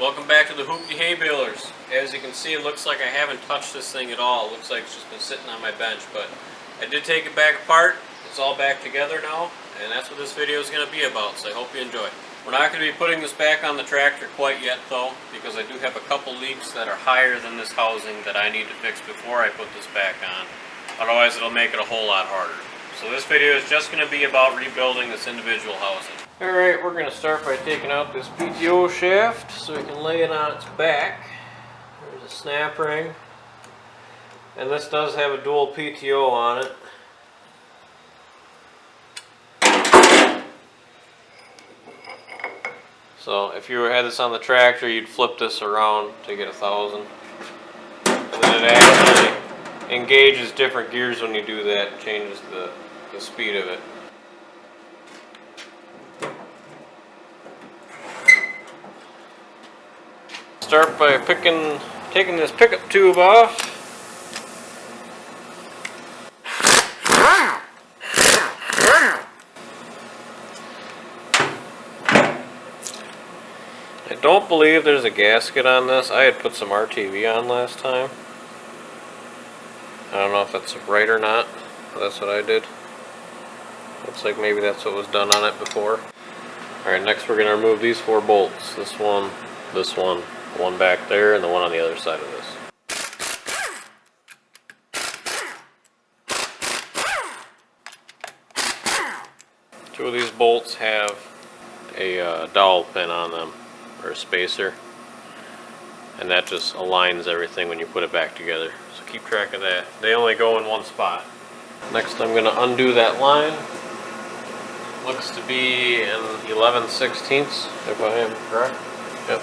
Welcome back to the Hoopty Hay Balers. As you can see, it looks like I haven't touched this thing at all. It looks like it's just been sitting on my bench, but I did take it back apart. It's all back together now, and that's what this video is going to be about, so I hope you enjoy. We're not going to be putting this back on the tractor quite yet though, because I do have a couple leaks that are higher than this housing that I need to fix before I put this back on. Otherwise it'll make it a whole lot harder. So this video is just going to be about rebuilding this individual housing. Alright, we're going to start by taking out this PTO shaft so we can lay it on its back. There's a snap ring. And this does have a dual PTO on it. So if you had this on the tractor, you'd flip this around to get 1,000. And then it actually engages different gears when you do that. It changes the speed of it. Start by taking this pickup tube off. I don't believe there's a gasket on this. I had put some RTV on last time. I don't know if that's right or not, but that's what I did. Looks like maybe that's what was done on it before. Alright, next we're going to remove these 4 bolts. This one, one back there, and the one on the other side of this. Two of these bolts have a dowel pin on them, or a spacer, and that just aligns everything when you put it back together. So keep track of that. They only go in one spot. Next I'm going to undo that line. Looks to be in 11/16 if I am correct. Yep.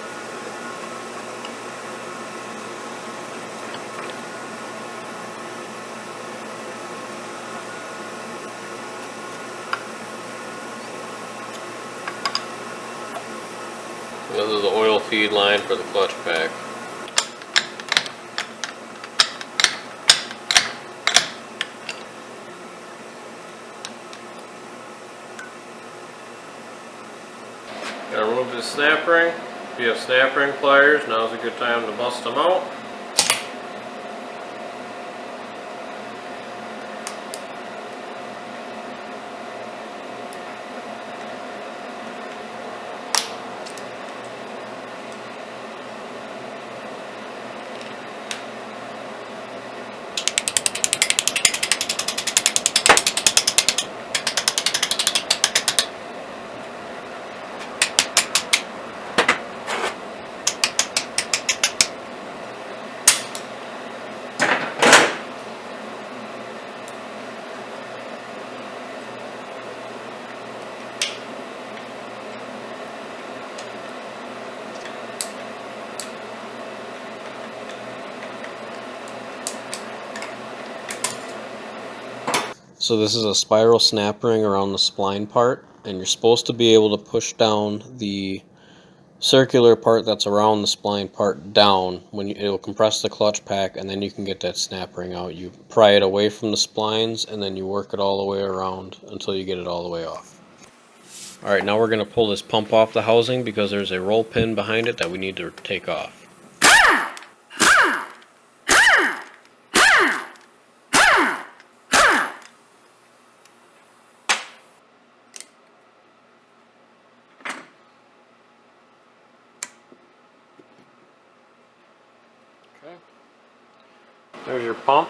This is the oil feed line for the clutch pack. Gotta remove this snap ring. If you have snap ring pliers, now's a good time to bust them out. So this is a spiral snap ring around the spline part, and you're supposed to be able to push down the circular part that's around the spline part down when it'll compress the clutch pack, and then you can get that snap ring out. You pry it away from the splines and then you work it all the way around until you get it all the way off. Alright, now we're going to pull this pump off the housing because there's a roll pin behind it that we need to take off. There's your pump,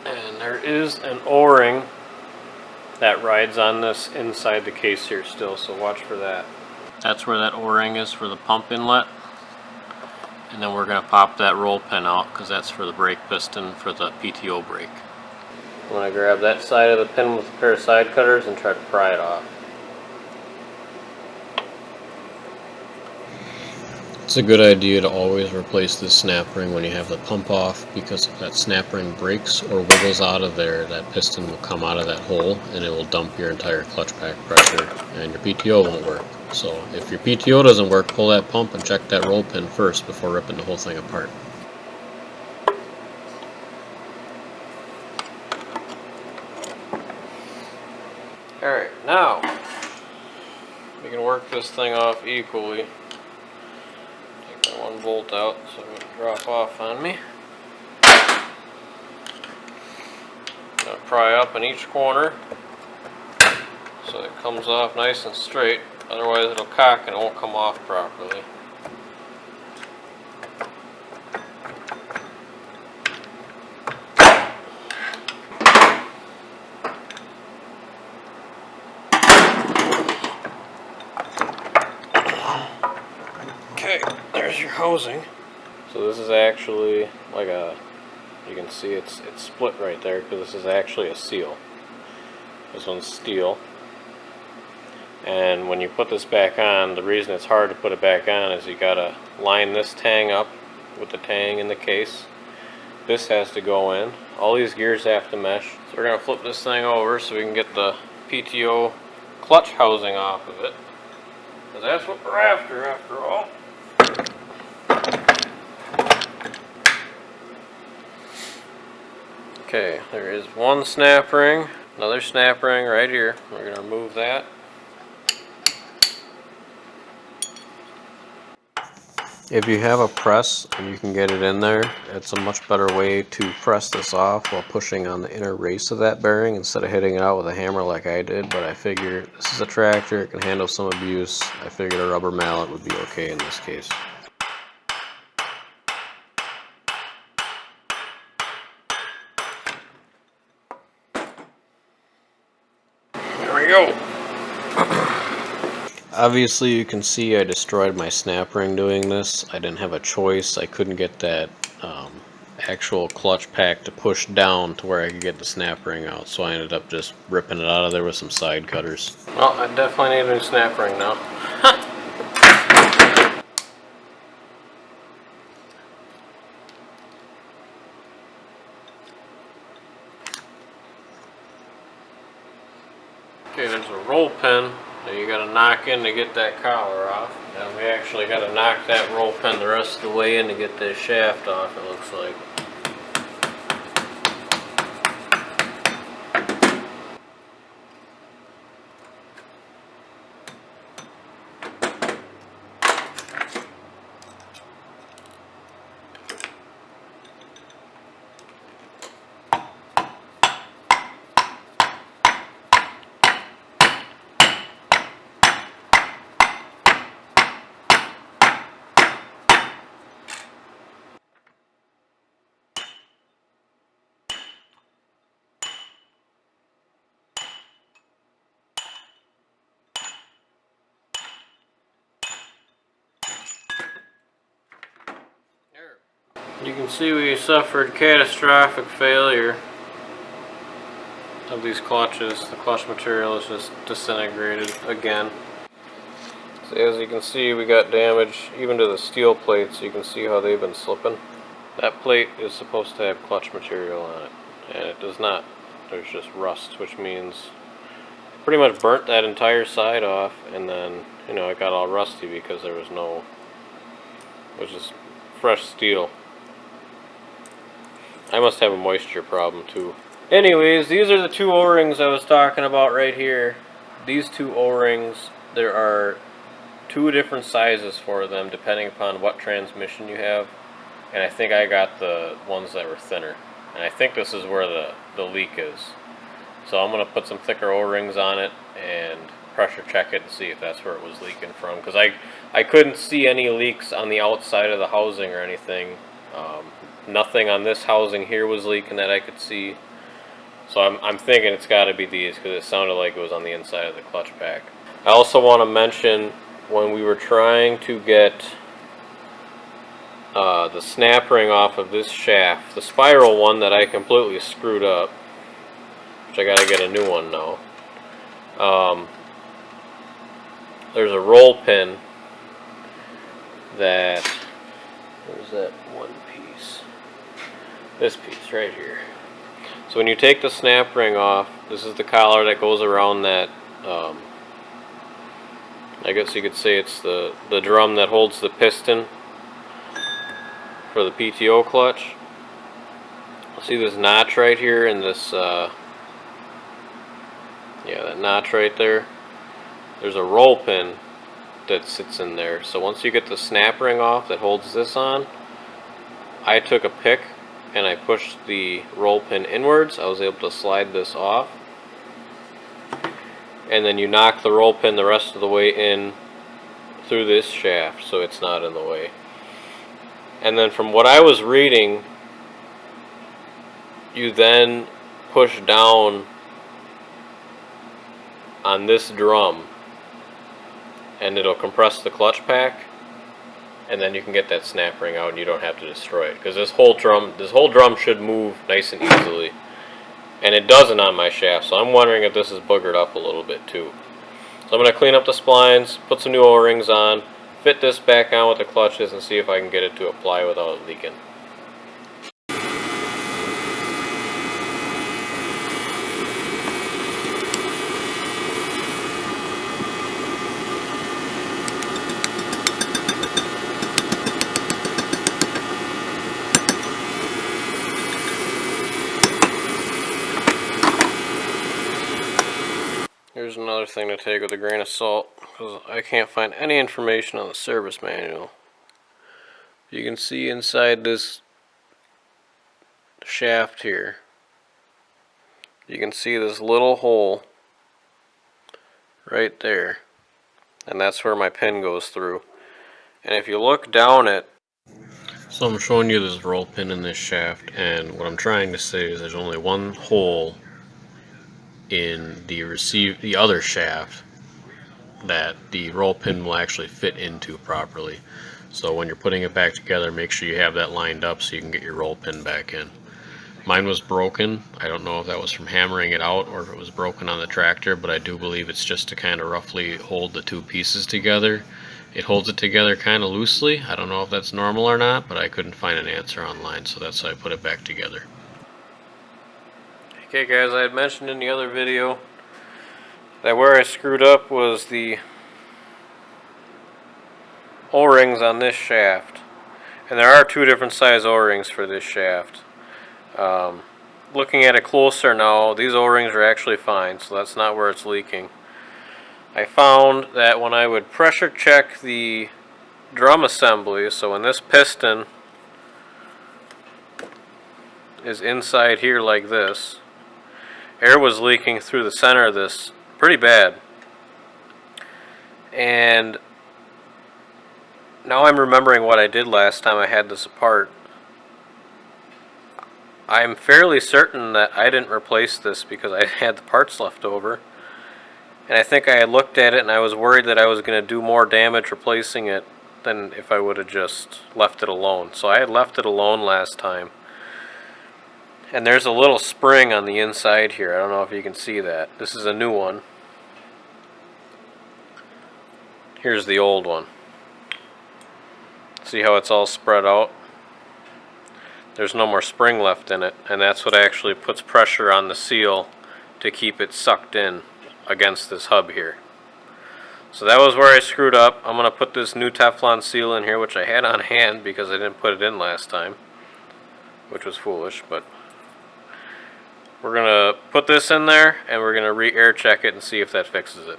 and there is an O-ring that rides on this inside the case here still, so watch for that. That's where that O-ring is for the pump inlet, and then we're going to pop that roll pin out because that's for the brake piston for the PTO brake. I'm going to grab that side of the pin with a pair of side cutters and try to pry it off. It's a good idea to always replace this snap ring when you have the pump off, because if that snap ring breaks or wiggles out of there, that piston will come out of that hole and it will dump your entire clutch pack pressure and your PTO won't work. So if your PTO doesn't work, pull that pump and check that roll pin first before ripping the whole thing apart. Alright, now we can work this thing off equally. one bolt out so it wouldn't drop off on me. Gonna pry up in each corner so it comes off nice and straight. Otherwise it'll cock and it won't come off properly. Okay, there's your housing. So this is actually like a, you can see it's split right there because this is actually a seal. This one's steel. And when you put this back on, the reason it's hard to put it back on is you gotta line this tang up with the tang in the case. This has to go in. All these gears have to mesh. So we're gonna flip this thing over so we can get the PTO clutch housing off of it. Because that's what we're after all. Okay, there is one snap ring, another snap ring right here. We're going to remove that. If you have a press and you can get it in there, it's a much better way to press this off while pushing on the inner race of that bearing instead of hitting it out with a hammer like I did. But I figure this is a tractor, it can handle some abuse. I figured a rubber mallet would be okay in this case. There we go. Obviously you can see I destroyed my snap ring doing this. I didn't have a choice. I couldn't get that actual clutch pack to push down to where I could get the snap ring out, so I ended up just ripping it out of there with some side cutters. Well, I definitely need a new snap ring now. Okay, there's a roll pin that you gotta knock in to get that collar off. And we actually gotta knock that roll pin the rest of the way in to get this shaft off, it looks like. You can see we suffered catastrophic failure of these clutches. The clutch material is just disintegrated again. So as you can see, we got damage even to the steel plates. You can see how they've been slipping. That plate is supposed to have clutch material on it, and it does not. There's just rust, which means pretty much burnt that entire side off, and then, you know, it got all rusty because there was no, it was just fresh steel. I must have a moisture problem too. Anyways, these are the two O-rings I was talking about right here. These two O-rings, there are two different sizes for them depending upon what transmission you have. And I think I got the ones that were thinner. And I think this is where the leak is. So I'm going to put some thicker O-rings on it and pressure check it and see if that's where it was leaking from. Because I couldn't see any leaks on the outside of the housing or anything. Nothing on this housing here was leaking that I could see. So I'm thinking it's got to be these because it sounded like it was on the inside of the clutch pack. I also want to mention when we were trying to get the snap ring off of this shaft, the spiral one that I completely screwed up, which I got to get a new one now. There's a roll pin that, where's that one piece? This piece right here. So when you take the snap ring off, this is the collar that goes around that, I guess you could say it's the drum that holds the piston for the PTO clutch. See this notch right here and this, yeah, that notch right there. There's a roll pin that sits in there. So once you get the snap ring off that holds this on, I took a pick and I pushed the roll pin inwards. I was able to slide this off. And then you knock the roll pin the rest of the way in through this shaft so it's not in the way. And then from what I was reading, you then push down on this drum and it'll compress the clutch pack, and then you can get that snap ring out and you don't have to destroy it, because this whole drum should move nice and easily, and it doesn't on my shaft. So I'm wondering if this is boogered up a little bit too. So I'm going to clean up the splines, put some new O-rings on, fit this back on with the clutches, and see if I can get it to apply without it leaking. Here's another thing to take with a grain of salt, because I can't find any information on the service manual. You can see inside this shaft here, you can see this little hole right there, and that's where my pin goes through. And if you look down it, so I'm showing you this roll pin in this shaft, and what I'm trying to say is there's only one hole in the other shaft that the roll pin will actually fit into properly. So when you're putting it back together, make sure you have that lined up so you can get your roll pin back in. Mine was broken. I don't know if that was from hammering it out or if it was broken on the tractor, but I do believe it's just to kind of roughly hold the two pieces together. It holds it together kind of loosely. I don't know if that's normal or not, but I couldn't find an answer online, so that's why I put it back together. Okay guys, I had mentioned in the other video that where I screwed up was the O-rings on this shaft. And there are two different size O-rings for this shaft. Looking at it closer now, these O-rings are actually fine, so that's not where it's leaking. I found that when I would pressure check the drum assembly, so when this piston is inside here like this, air was leaking through the center of this pretty bad. And now I'm remembering what I did last time I had this apart. I'm fairly certain that I didn't replace this because I had the parts left over. And I think I had looked at it and I was worried that I was going to do more damage replacing it than if I would have just left it alone. So I had left it alone last time. And there's a little spring on the inside here. I don't know if you can see that. This is a new one. Here's the old one. See how it's all spread out? There's no more spring left in it, and that's what actually puts pressure on the seal to keep it sucked in against this hub here. So that was where I screwed up. I'm going to put this new Teflon seal in here, which I had on hand because I didn't put it in last time, which was foolish, but we're going to put this in there and we're going to re-air check it and see if that fixes it.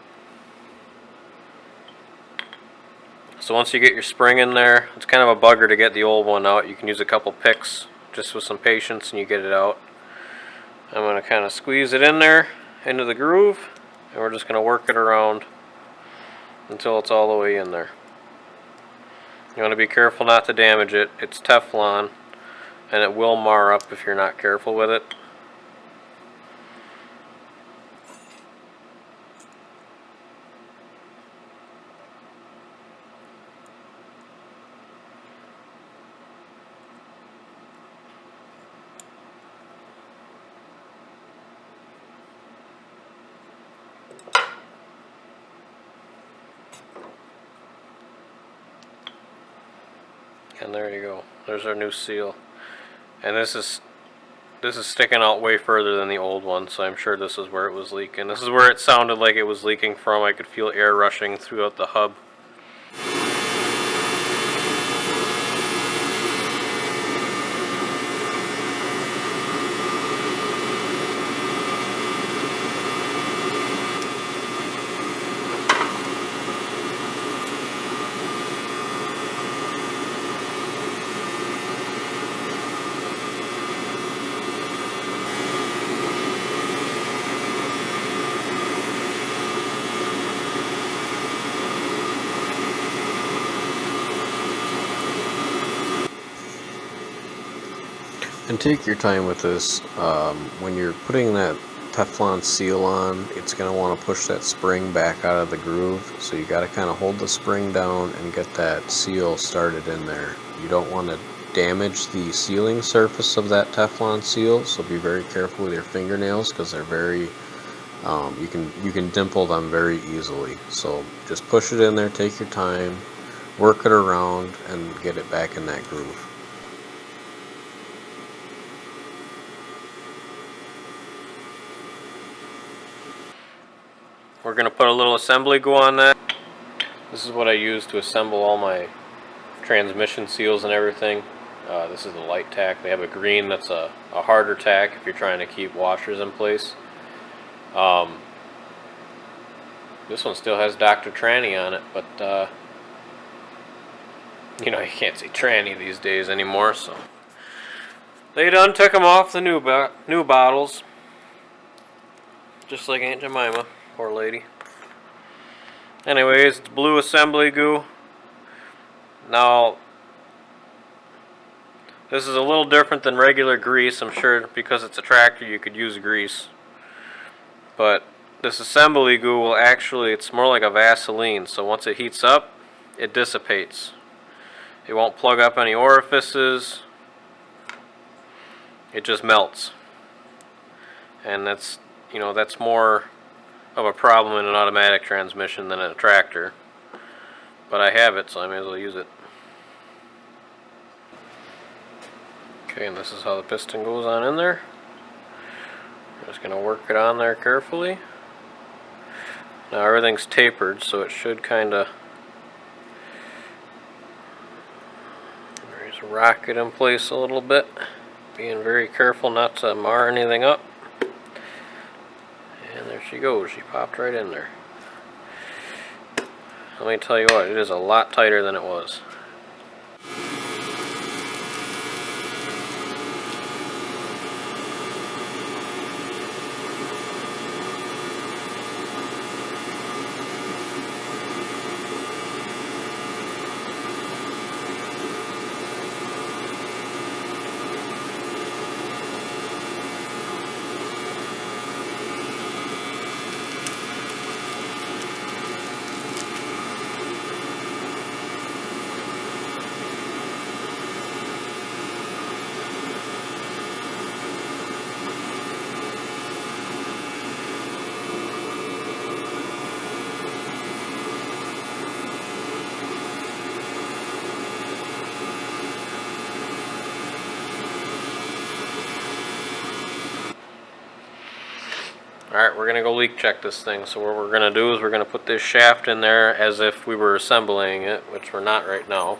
So once you get your spring in there, it's kind of a bugger to get the old one out. You can use a couple picks just with some patience and you get it out. I'm going to kind of squeeze it in there into the groove, and we're just going to work it around until it's all the way in there. You want to be careful not to damage it. It's Teflon and it will mar up if you're not careful with it. And there you go. There's our new seal. And this is sticking out way further than the old one, so I'm sure this is where it was leaking. This is where it sounded like it was leaking from. I could feel air rushing throughout the hub. And take your time with this. When you're putting that Teflon seal on, it's going to want to push that spring back out of the groove. So you got to kind of hold the spring down and get that seal started in there. You don't want to damage the sealing surface of that Teflon seal, so be very careful with your fingernails because they're very you can dimple them very easily. So just push it in there, take your time, work it around, and get it back in that groove. We're going to put a little assembly glue on that. This is what I use to assemble all my transmission seals and everything. This is the light tack. They have a green that's a harder tack if you're trying to keep washers in place. This one still has Dr. Tranny on it, but you know, you can't say tranny these days anymore, so they done took them off the new bottles, just like Aunt Jemima, poor lady. Anyways, it's blue assembly glue. Now, this is a little different than regular grease. I'm sure because it's a tractor you could use grease, but this assembly glue will actually, it's more like a Vaseline, so once it heats up, it dissipates. It won't plug up any orifices. It just melts. And that's, you know, that's more of a problem in an automatic transmission than in a tractor. But I have it, so I may as well use it. Okay, and this is how the piston goes on in there. I'm just going to work it on there carefully. Now everything's tapered, so it should kind of rock it in place a little bit, being very careful not to mar anything up. And there she goes, she popped right in there. Let me tell you what, it is a lot tighter than it was. Alright, we're going to go leak check this thing. So what we're going to do is we're going to put this shaft in there as if we were assembling it, which we're not right now.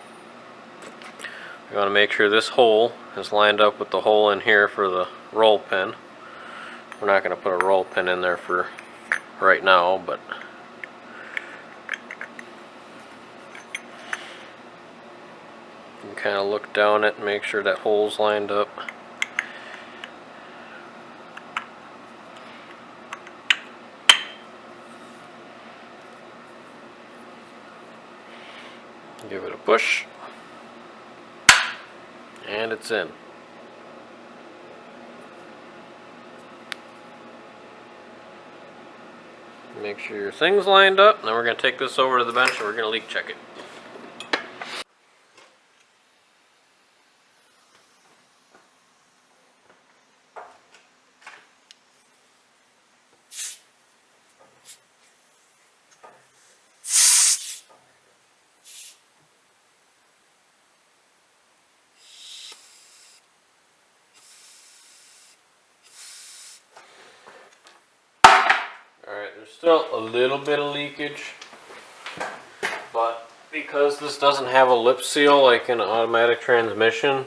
We want to make sure this hole is lined up with the hole in here for the roll pin. We're not going to put a roll pin in there for right now, but you can kind of look down it and make sure that hole's lined up. Give it a push, and it's in. Make sure your thing's lined up, and then we're going to take this over to the bench and we're going to leak check it. Alright, there's still a little bit of leakage, but because this doesn't have a lip seal like an automatic transmission,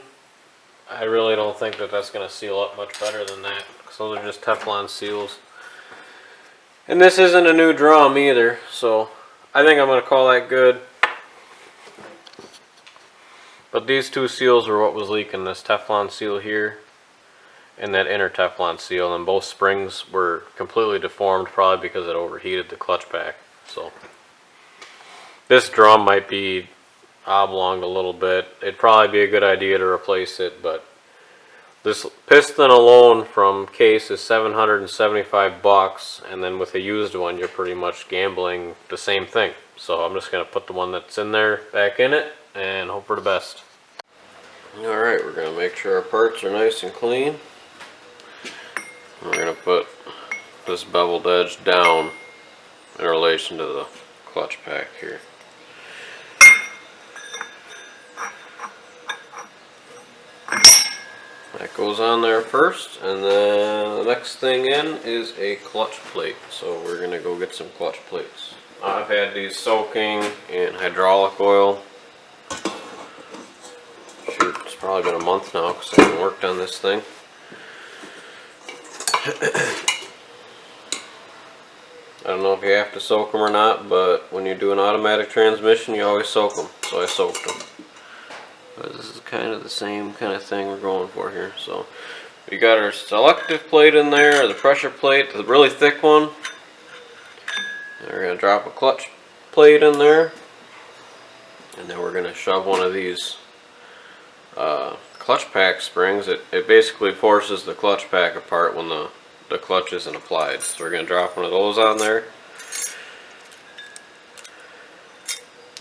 I really don't think that that's going to seal up much better than that, because those are just Teflon seals. And this isn't a new drum either, so I think I'm going to call that good. But these two seals were what was leaking, this Teflon seal here and that inner Teflon seal, and both springs were completely deformed, probably because it overheated the clutch pack. So this drum might be oblonged a little bit. It'd probably be a good idea to replace it, but This piston alone from Case is $775, and then with a used one you're pretty much gambling the same thing. So I'm just going to put the one that's in there back in it and hope for the best. Alright, we're going to make sure our parts are nice and clean. We're going to put this beveled edge down in relation to the clutch pack here. That goes on there first, and then the next thing in is a clutch plate. So we're going to go get some clutch plates. I've had these soaking in hydraulic oil. Shoot, it's probably been a month now because I haven't worked on this thing. I don't know if you have to soak them or not, but when you do an automatic transmission you always soak them, so I soaked them. But this is kind of the same kind of thing we're going for here. So we got our selective plate in there, or the pressure plate, the really thick one. And we're going to drop a clutch plate in there, and then we're going to shove one of these clutch pack springs. It basically forces the clutch pack apart when the clutch isn't applied. So we're going to drop one of those on there.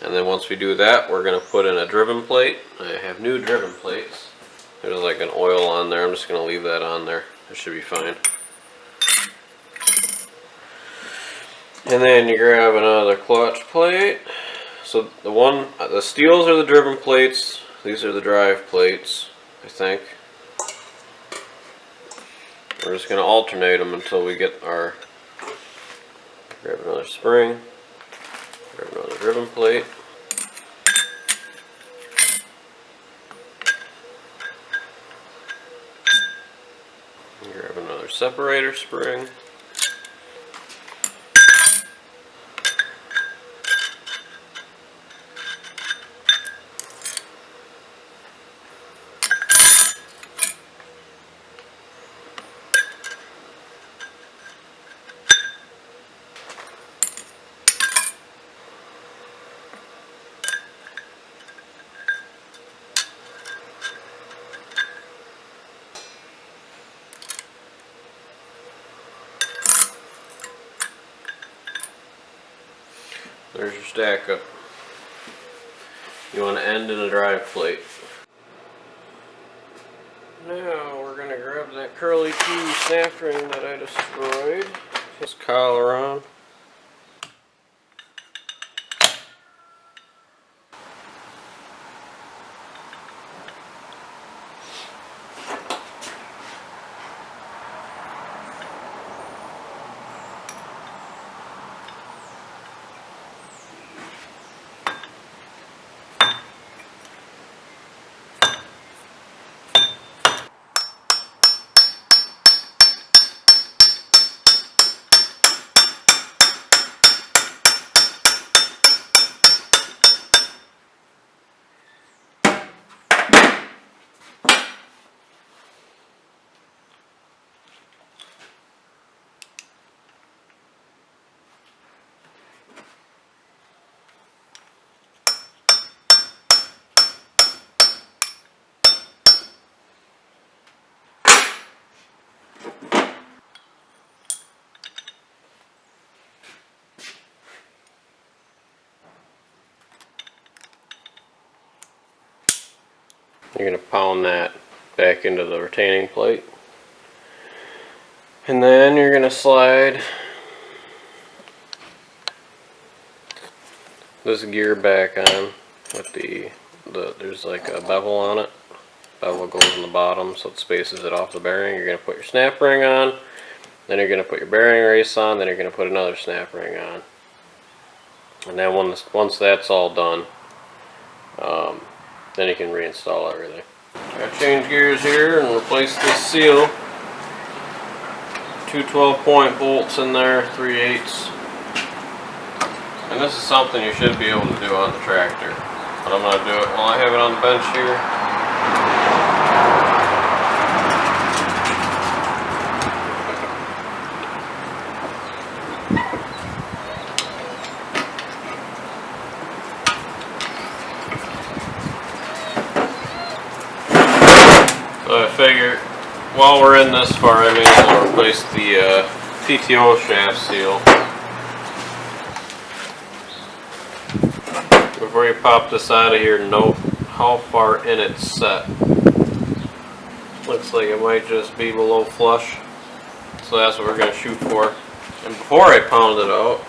And then once we do that, we're going to put in a driven plate. I have new driven plates. There's like an oil on there. I'm just going to leave that on there. It should be fine. And then you grab another clutch plate. So the steels are the driven plates. These are the drive plates, I think. We're just going to alternate them until we get our... Grab another spring. Grab another driven plate. Grab another separator spring. There's your stack up. You want to end in a drive plate. Now we're going to grab that curly Q snap ring that I destroyed. This collar on. You're going to pound that back into the retaining plate. And then you're going to slide this gear back on with there's like a bevel on it. Bevel goes in the bottom so it spaces it off the bearing. You're going to put your snap ring on, then you're going to put your bearing race on, then you're going to put another snap ring on. And then once that's all done, then you can reinstall everything. I change gears here and replace this seal. Two 12-point bolts in there, 3/8. And this is something you should be able to do on the tractor. But I'm going to do it while I have it on the bench here. So I figure while we're in this far, I may as well replace the PTO shaft seal. Before you pop this out of here, note how far in it's set. Looks like it might just be below flush, so that's what we're going to shoot for. And before I pound it out,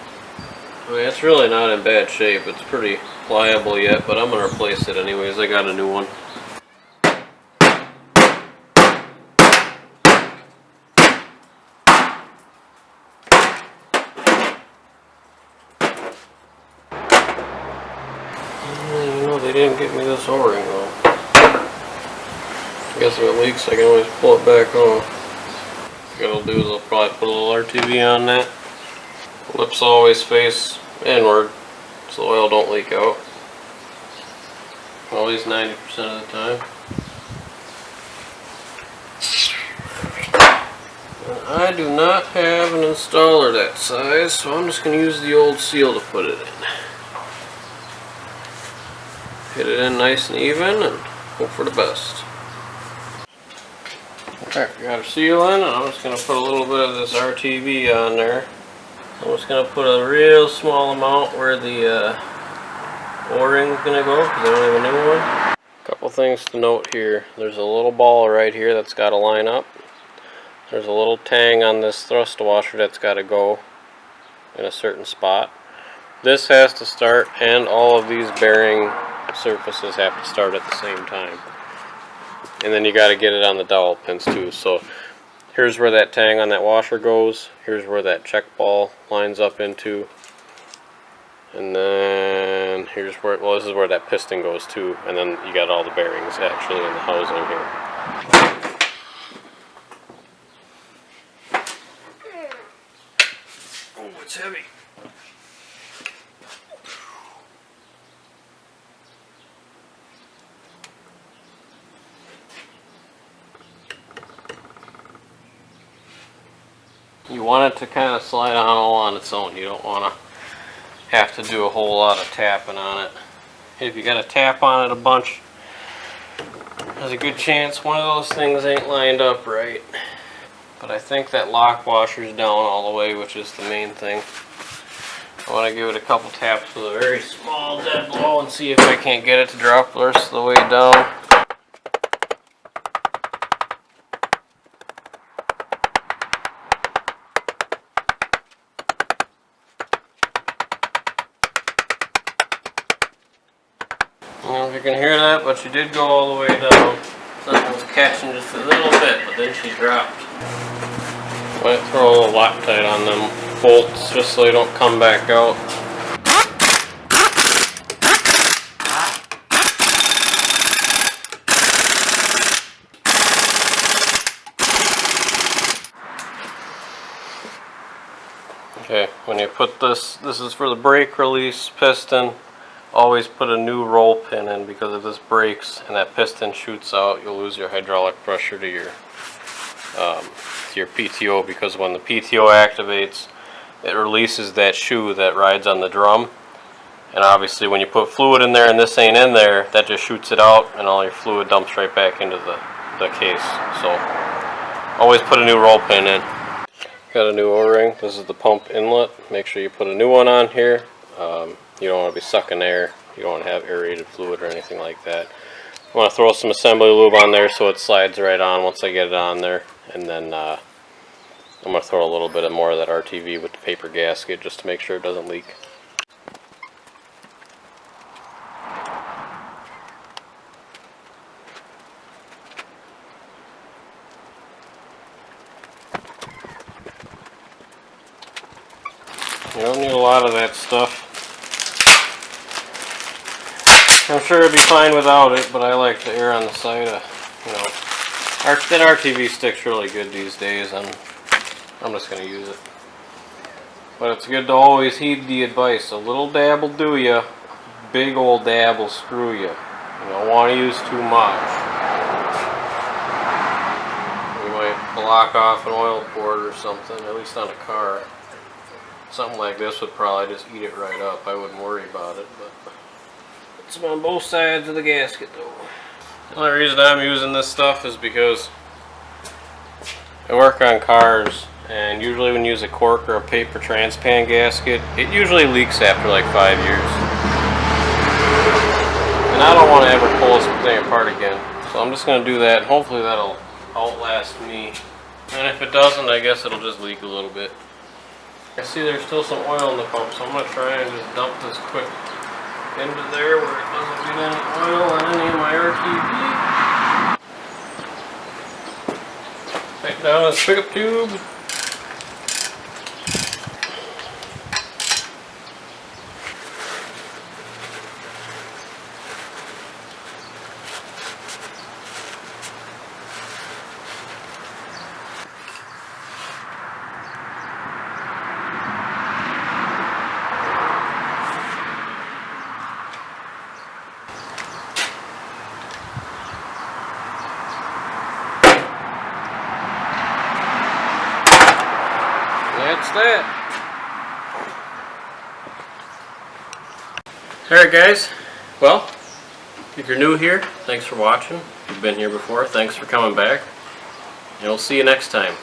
I mean, it's really not in bad shape. It's pretty pliable yet, but I'm going to replace it anyways. I got a new one. You know, they didn't get me this O-ring though. I guess if it leaks, I can always pull it back off. What I'll do is I'll probably put a little RTV on that. Lips always face inward so the oil don't leak out. At least 90% of the time. And I do not have an installer that size, so I'm just going to use the old seal to put it in. Hit it in nice and even and hope for the best. Okay, we got our seal in, and I'm just going to put a little bit of this RTV on there. I'm just going to put a real small amount where the O-ring is going to go, because I don't have a new one. Couple things to note here. There's a little ball right here that's got to line up. There's a little tang on this thrust washer that's got to go in a certain spot. This has to start, and all of these bearing surfaces have to start at the same time. And then you got to get it on the dowel pins too. So here's where that tang on that washer goes. Here's where that check ball lines up into. And then here's where, well, this is where that piston goes too. And then you got all the bearings actually in the housing here. Oh, it's heavy. You want it to kind of slide on all on its own. You don't want to have to do a whole lot of tapping on it. If you got to tap on it a bunch, there's a good chance one of those things ain't lined up right. But I think that lock washer's down all the way, which is the main thing. I want to give it a couple taps with a very small dead blow and see if I can't get it to drop the rest of the way down. I don't know if you can hear that, but she did go all the way down. Something was catching just a little bit, but then she dropped. Might throw a little Loctite on them bolts just so they don't come back out. Okay, when you put this is for the brake release piston. Always put a new roll pin in, because if this breaks and that piston shoots out, you'll lose your hydraulic pressure to your PTO, because when the PTO activates, it releases that shoe that rides on the drum. And obviously when you put fluid in there and this ain't in there, that just shoots it out and all your fluid dumps right back into the case. So always put a new roll pin in. Got a new O-ring. This is the pump inlet. Make sure you put a new one on here. You don't want to be sucking air. You don't want to have aerated fluid or anything like that. I want to throw some assembly lube on there so it slides right on once I get it on there. And then I'm going to throw a little bit more of that RTV with the paper gasket just to make sure it doesn't leak. You don't need a lot of that stuff. I'm sure it'd be fine without it, but I like to err on the side of, you know, that RTV stick's really good these days, and I'm just going to use it. But it's good to always heed the advice. A little dab will do ya, big old dab will screw you. You don't want to use too much. You might block off an oil port or something, at least on a car. Something like this would probably just eat it right up. I wouldn't worry about it, but it's on both sides of the gasket though. The only reason I'm using this stuff is because I work on cars, and usually when you use a cork or a paper transpan gasket, it usually leaks after like 5 years. And I don't want to ever pull this thing apart again, so I'm just going to do that, and hopefully that'll outlast me. And if it doesn't, I guess it'll just leak a little bit. I see there's still some oil in the pump, so I'm going to try and just dump this quick into there where it doesn't get any oil on any of my RTV. Take down this pickup tube. That's that. Alright guys, well, if you're new here, thanks for watching. If you've been here before, thanks for coming back. And we'll see you next time.